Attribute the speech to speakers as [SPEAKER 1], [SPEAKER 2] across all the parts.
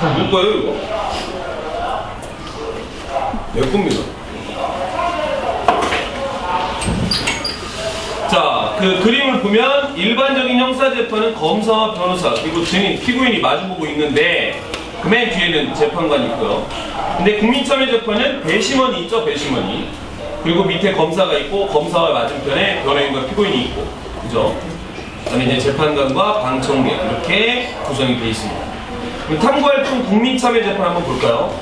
[SPEAKER 1] 누구예요 이거? 내 겁니다. 자, 그 그림을 보면 일반적인 형사재판은 검사와 변호사 그리고 증인, 피고인이 마주보고 있는데 그 맨 뒤에는 재판관이 있고요. 근데 국민참여재판은 배심원이 있죠, 배심원이. 그리고 밑에 검사가 있고 검사와 맞은편에 변호인과 피고인이 있고, 그죠? 그다음에 이제 재판관과 방청객 이렇게 구성이 되어 있습니다. 그럼 탐구활동 국민참여재판 한번 볼까요?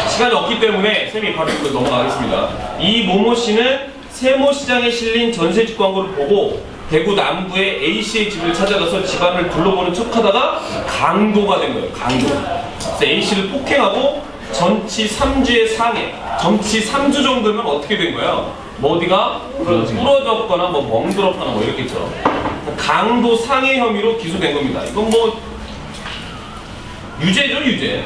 [SPEAKER 1] 시간이 없기 때문에 쌤이 바로 이거 넘어가겠습니다. 이 모모 씨는 세모시장에 실린 전세집 광고를 보고 대구 남구의 A씨의 집을 찾아가서 집안을 둘러보는 척하다가 강도가 된 거예요. 강도. 그래서 A씨를 폭행하고 전치 3주의 상해. 전치 3주 정도면 어떻게 된 거예요? 뭐 어디가 부러졌거나 뭐 멍들었거나 뭐 이렇겠죠. 강도 상해 혐의로 기소된 겁니다. 이건 뭐 유죄죠, 유죄.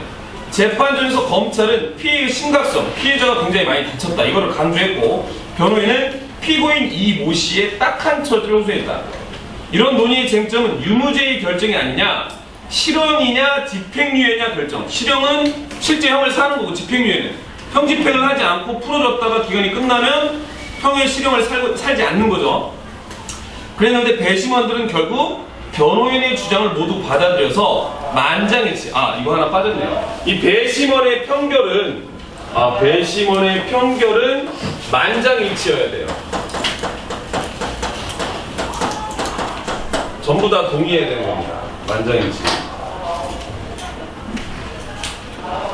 [SPEAKER 1] 재판전에서 검찰은 피해의 심각성, 피해자가 굉장히 많이 다쳤다 이거를 강조했고, 변호인은 피고인 이 모 씨의 딱한 처지를 호소했다. 이런 논의의 쟁점은 유무죄의 결정이 아니냐, 실형이냐 집행유예냐 결정. 실형은 실제 형을 사는 거고, 집행유예는 형 집행을 하지 않고 풀어줬다가 기간이 끝나면 형의 실형을 살지 않는 거죠. 그랬는데 배심원들은 결국 변호인의 주장을 모두 받아들여서 만장일치. 아, 이거 하나 빠졌네요. 이 배심원의 편결은 만장일치여야 돼요. 전부 다 동의해야 되는 겁니다. 만장일치.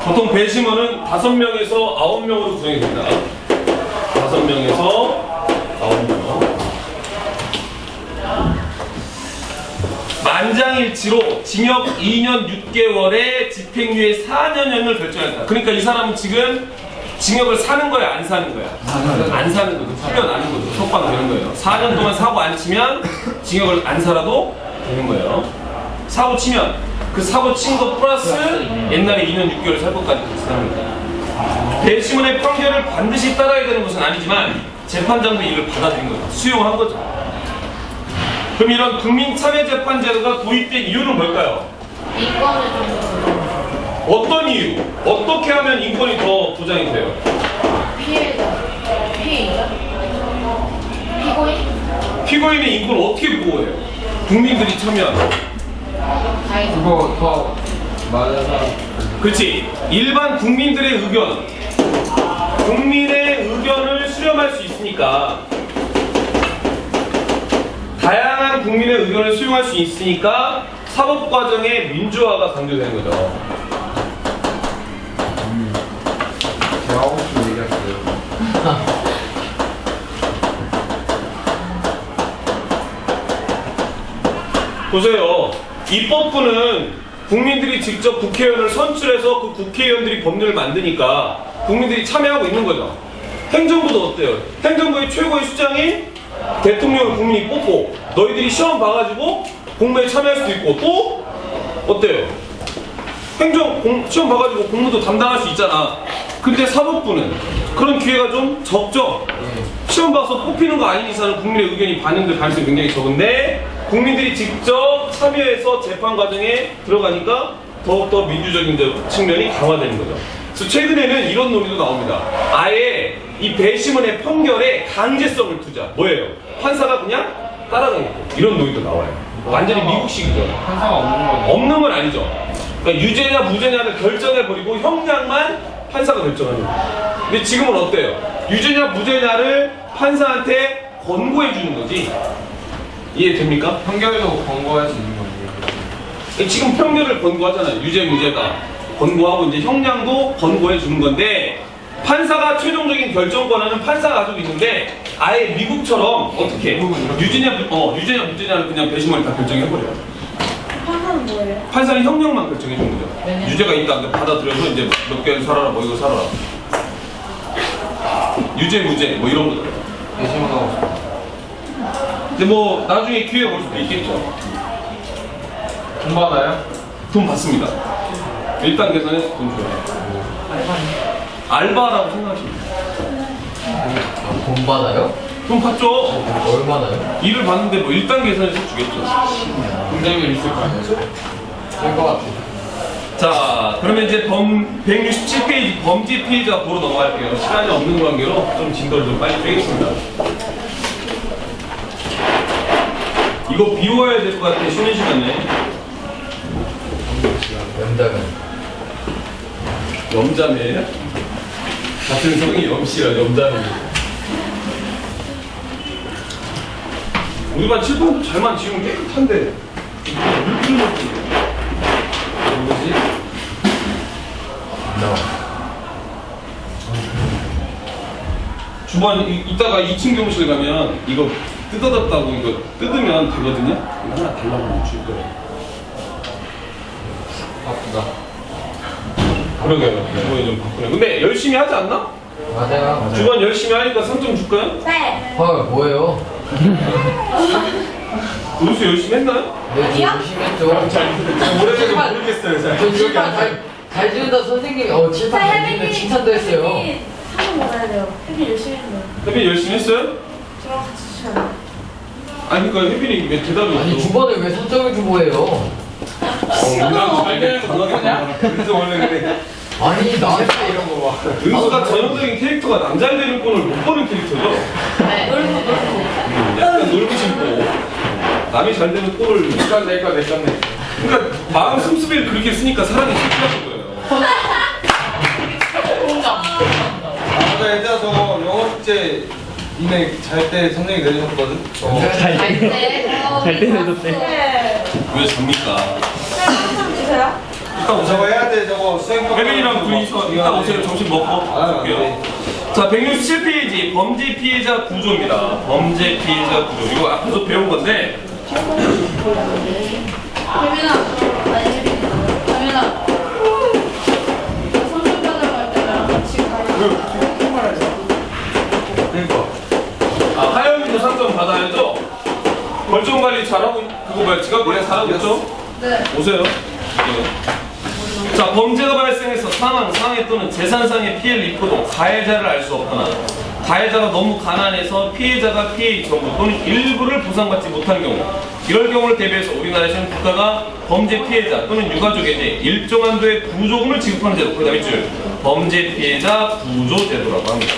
[SPEAKER 1] 보통 배심원은 5명에서 9명으로 구성이 됩니다. 5명에서 9명. 만장일치로 징역 2년 6개월에 집행유예 4년형을 결정했다. 그러니까 이 사람은 지금 징역을 사는 거야, 안 사는 거야? 안 사는 거죠. 풀려나는 거죠. 석방되는 거예요. 4년 동안 사고 안 치면 징역을 안 살아도 되는 거예요. 사고 치면 그 사고 친 거 플러스 옛날에 2년 6개월 살 것까지 비슷합니다. 배심원의 판결을 반드시 따라야 되는 것은 아니지만 재판장도 이를 받아들인 거죠. 수용한 거죠. 그럼 이런 국민참여재판제도가 도입된 이유는 뭘까요?
[SPEAKER 2] 인권을 좀
[SPEAKER 1] 어떤 이유? 어떻게 하면 인권이 더 보장이 돼요?
[SPEAKER 2] 피해자, 피고인?
[SPEAKER 1] 피고인의 인권을 어떻게 보호해요? 국민들이 참여하는.
[SPEAKER 3] 그거 더 맞아서.
[SPEAKER 1] 그렇지. 일반 국민들의 의견, 국민의 의견을 수렴할 수 있으니까, 다양한 국민의 의견을 수용할 수 있으니까 사법 과정의 민주화가 강조되는 거죠.
[SPEAKER 3] 제가 하고 싶은 얘기였어요.
[SPEAKER 1] 보세요. 입법부는 국민들이 직접 국회의원을 선출해서 그 국회의원들이 법률을 만드니까 국민들이 참여하고 있는 거죠. 행정부도 어때요? 행정부의 최고의 수장이 대통령을 국민이 뽑고 너희들이 시험 봐가지고 공무에 참여할 수도 있고, 또 어때요? 시험 봐가지고 공무도 담당할 수 있잖아. 근데 사법부는 그런 기회가 좀 적죠. 시험 봐서 뽑히는 거 아닌 이상은 국민의 의견이 반영될 가능성이 굉장히 적은데, 국민들이 직접 참여해서 재판 과정에 들어가니까 더욱더 민주적인 측면이 강화되는 거죠. 그래서 최근에는 이런 논의도 나옵니다. 아예 이 배심원의 판결에 강제성을 두자. 뭐예요? 판사가 그냥 따라가겠고, 이런 논의도 나와요. 완전히 미국식이죠.
[SPEAKER 3] 판사가 없는 거죠.
[SPEAKER 1] 없는 건 아니죠. 그러니까 유죄냐 무죄냐를 결정해버리고 형량만 판사가 결정하는 거예요. 근데 지금은 어때요? 유죄냐 무죄냐를 판사한테 권고해 주는 거지. 이해됩니까?
[SPEAKER 3] 판결도 권고할 수 있는 거지.
[SPEAKER 1] 지금 판결을 권고하잖아요. 유죄 무죄가 권고하고 이제 형량도 권고해 주는 건데, 판사가 최종적인 결정 권한은 판사가 가지고 있는데, 아예 미국처럼 어떻게 유죄냐 무죄냐를 그냥 배심원이 다 결정해버려요.
[SPEAKER 2] 판사는 뭐예요?
[SPEAKER 1] 판사는 형량만 결정해 주는 거죠. 유죄가 있다 받아들여서 이제 몇 개를 살아라, 뭐 이거 살아라. 유죄 무죄 뭐 이런 거죠.
[SPEAKER 3] 배심원 하고 싶어.
[SPEAKER 1] 근데 뭐 나중에 기회 볼 수도 있겠죠.
[SPEAKER 3] 돈 받아요?
[SPEAKER 1] 돈 받습니다. 1단계에서는 돈 줘요. 알바라고 생각하시면 돼요.
[SPEAKER 4] 돈 받아요?
[SPEAKER 1] 돈 받죠.
[SPEAKER 4] 얼마나요?
[SPEAKER 1] 일을 받는데 뭐 1단계에서는 주겠죠.
[SPEAKER 3] 분쟁이 있을 거 아니에요? 될것 같아.
[SPEAKER 1] 자, 그러면 이제 167페이지 범죄 피해자 보러 넘어갈게요. 시간이 없는 관계로 좀 진도를 좀 빨리 빼겠습니다. 이거 비워야 될 것 같아, 쉬는 시간에.
[SPEAKER 3] 연장은.
[SPEAKER 1] 염자매예요? 같은 성이 염씨라 염자매. 우리 반 칠판도 잘만 지우면 깨끗한데 물
[SPEAKER 3] 누구지? 나.
[SPEAKER 1] 주반 이따가 2층 교무실 가면 이거 뜯어졌다고 이거 뜯으면 되거든요. 이거 하나 달라고 줄 거예요.
[SPEAKER 3] 바쁘다.
[SPEAKER 1] 그러게요. 이번에 좀 바꾸네. 근데 열심히 하지 않나?
[SPEAKER 3] 맞아요.
[SPEAKER 1] 주반 열심히 하니까 상점 줄까요?
[SPEAKER 2] 네.
[SPEAKER 3] 헐, 뭐예요?
[SPEAKER 1] 노수 열심히 했나요?
[SPEAKER 3] 네, 저 열심히 했죠.
[SPEAKER 1] 잘 오래돼서 모르겠어요. 잘.
[SPEAKER 3] 저 칠판 잘 지운다 선생님이 칠판 잘 지운다 칭찬도 했어요.
[SPEAKER 2] 한번 먹어야 돼요. 혜빈 열심히 했네요.
[SPEAKER 1] 혜빈 열심히 했어요?
[SPEAKER 2] 저랑 같이 주셔요.
[SPEAKER 1] 아니 그러니까 혜빈이 왜 대답이
[SPEAKER 3] 아니
[SPEAKER 1] 없어?
[SPEAKER 3] 주번에 왜 선정을 주고 해요?
[SPEAKER 1] 우리랑 잘 되는 거 강하게 그래서 원래 그래.
[SPEAKER 3] 아니 나한테 이런 거 봐.
[SPEAKER 1] 은수가 전형적인 캐릭터가 남잘 되는 꼴을 못 보는 캐릭터죠.
[SPEAKER 2] 네. 놀고.
[SPEAKER 1] 약간 놀고 싶고 남이 잘 되는 꼴을
[SPEAKER 3] 내꺼
[SPEAKER 1] 그러니까 마음 씀씀이를 그렇게 쓰니까 사람이 싫다는 거예요.
[SPEAKER 4] 아까 예전에 저거 영어 숙제 이메 잘때 선생님이 내주셨거든?
[SPEAKER 2] 잘
[SPEAKER 5] 내줬대.
[SPEAKER 2] 네.
[SPEAKER 1] 왜 잡니까?
[SPEAKER 2] 한번 주세요.
[SPEAKER 1] 이따
[SPEAKER 4] 저거 해야 돼 저거 수행평가
[SPEAKER 1] 혜빈이랑 둘이서 이따 오세요. 점심 먹고 올게요. 자, 167페이지 범죄 피해자 구조입니다. 범죄 피해자 구조. 이거 앞에서 배운 건데
[SPEAKER 2] 혜빈아. 아니 혜빈아. 선물 받으러 갈 때랑 같이 가요.
[SPEAKER 4] 그러니까
[SPEAKER 1] 아, 하영이도 상점 받아야죠? 벌점 관리 잘하고 그거 뭐야 지각 관리 잘하고 있죠?
[SPEAKER 2] 네.
[SPEAKER 1] 오세요. 네. 자, 범죄가 발생해서 사망, 상해 또는 재산상의 피해를 입고도 가해자를 알 수 없거나 가해자가 너무 가난해서 피해자가 피해의 전부 또는 일부를 보상받지 못하는 경우 이럴 경우를 대비해서 우리나라에서는 국가가 범죄 피해자 또는 유가족에게 일정 한도의 구조금을 지급하는 제도 그 다음에 줄 범죄 피해자 구조 제도라고 합니다.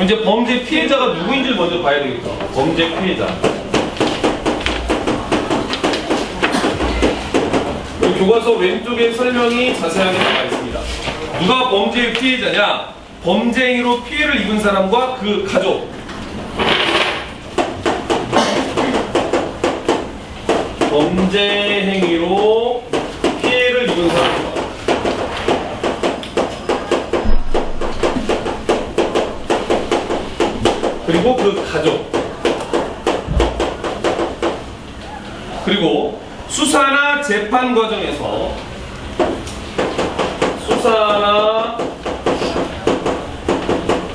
[SPEAKER 1] 이제 범죄 피해자가 누구인지를 먼저 봐야 되겠죠. 범죄 피해자. 여기 교과서 왼쪽에 설명이 자세하게 나와 있습니다. 누가 범죄의 피해자냐? 범죄 행위로 피해를 입은 사람과 그 가족. 범죄 행위로 피해를 입은 사람과 그리고 그 가족. 그리고 수사나 재판 과정에서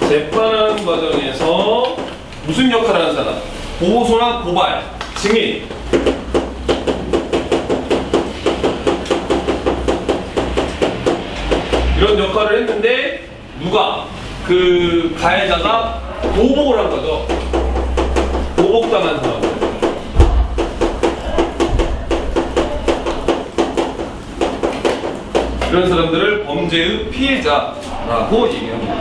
[SPEAKER 1] 재판 과정에서 무슨 역할을 하는 사람? 보호소나 고발, 증인. 이런 역할을 했는데 누가? 그 가해자가 보복을 한 거죠. 보복당한 사람. 이런 사람들을 범죄의 피해자라고 얘기합니다.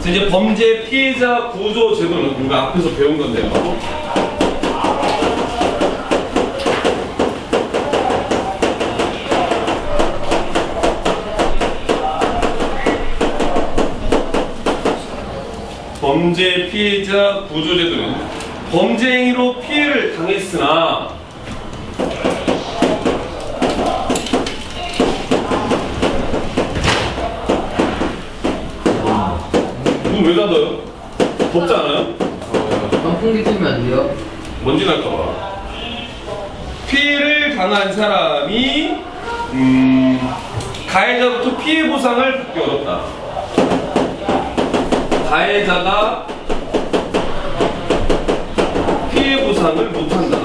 [SPEAKER 1] 그래서 이제 범죄 피해자 구조 제도는 우리가 앞에서 배운 건데요. 범죄 피해자 구조 제도는 범죄 행위로 피해를 당했으나 문 왜 닫아요? 덥지 않아요?
[SPEAKER 3] 선풍기 틀면 안 돼요?
[SPEAKER 1] 먼지 날까봐. 피해를 당한 사람이 가해자로부터 피해 보상을 받기 어렵다. 가해자가 피해 보상을 못한다.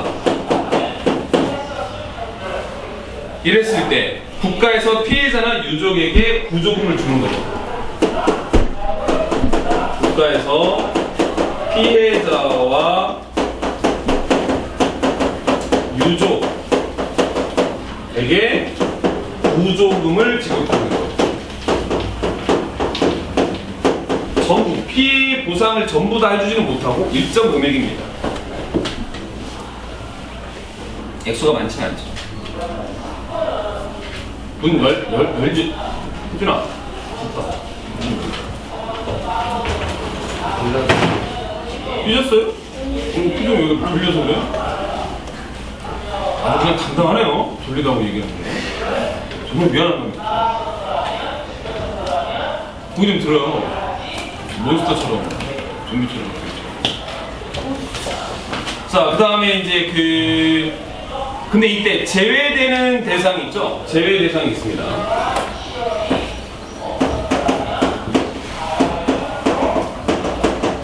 [SPEAKER 1] 이랬을 때 국가에서 피해자나 유족에게 구조금을 주는 거죠. 국가에서 피해자와 유족에게 보조금을 지급하는 거예요. 전부 피해 보상을 전부 다 해주지는 못하고 일정 금액입니다. 액수가 많지는 않죠. 문 열지. 혜준아. 삐졌어요? 표정 여기 돌려서 그래? 아 그냥 당당하네요. 돌리다고 얘기하는데. 정말 미안한 겁니다. 거기 좀 들어요. 몬스터처럼. 좀비처럼. 자, 그 다음에 이제 근데 이때 제외되는 대상이 있죠? 제외 대상이 있습니다.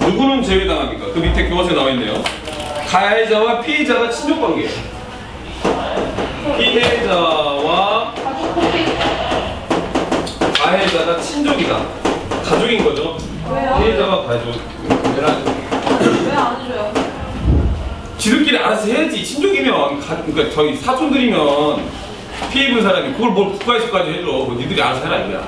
[SPEAKER 1] 누구는 제외당합니까? 그 밑에 교과서에 나와 있네요. 가해자와 피해자가 친족 관계예요. 피해자와 가해자가 친족이다. 가족인 거죠.
[SPEAKER 2] 왜요?
[SPEAKER 1] 피해자와 가족.
[SPEAKER 2] 왜 안 해줘요?
[SPEAKER 1] 지들끼리 알아서 해야지. 친족이면 그러니까 저희 사촌들이면 피해 입은 사람이 그걸 뭘 국가에서까지 해줘. 뭐 니들이 알아서 해라 이거야.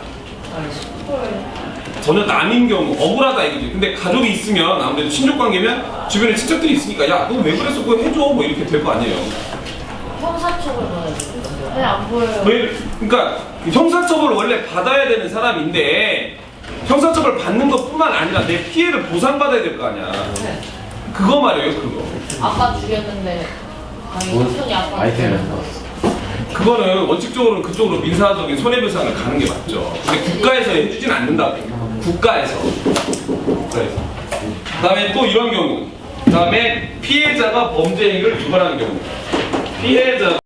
[SPEAKER 1] 전혀 남인 경우 억울하다 이거지. 근데 가족이 있으면 아무래도 친족 관계면 주변에 친척들이 있으니까 야 너 왜 그랬어 그거 해줘 뭐 이렇게 될 거 아니에요.
[SPEAKER 2] 형사처벌 받아요. 왜안 보여요?
[SPEAKER 1] 그러니까 형사처벌을 원래 받아야 되는 사람인데 형사처벌 받는 것뿐만 아니라 내 피해를 보상받아야 될 거 아니야.
[SPEAKER 2] 네.
[SPEAKER 1] 그거 말이에요 그거.
[SPEAKER 2] 아까 죽였는데 손이 아파.
[SPEAKER 1] 그거는 원칙적으로는 그쪽으로 민사적인 손해배상을 가는 게 맞죠. 근데 국가에서 해주진 않는다고. 국가에서. 그다음에 또 이런 경우. 그다음에 피해자가 범죄 행위를 유발하는 경우. 피해자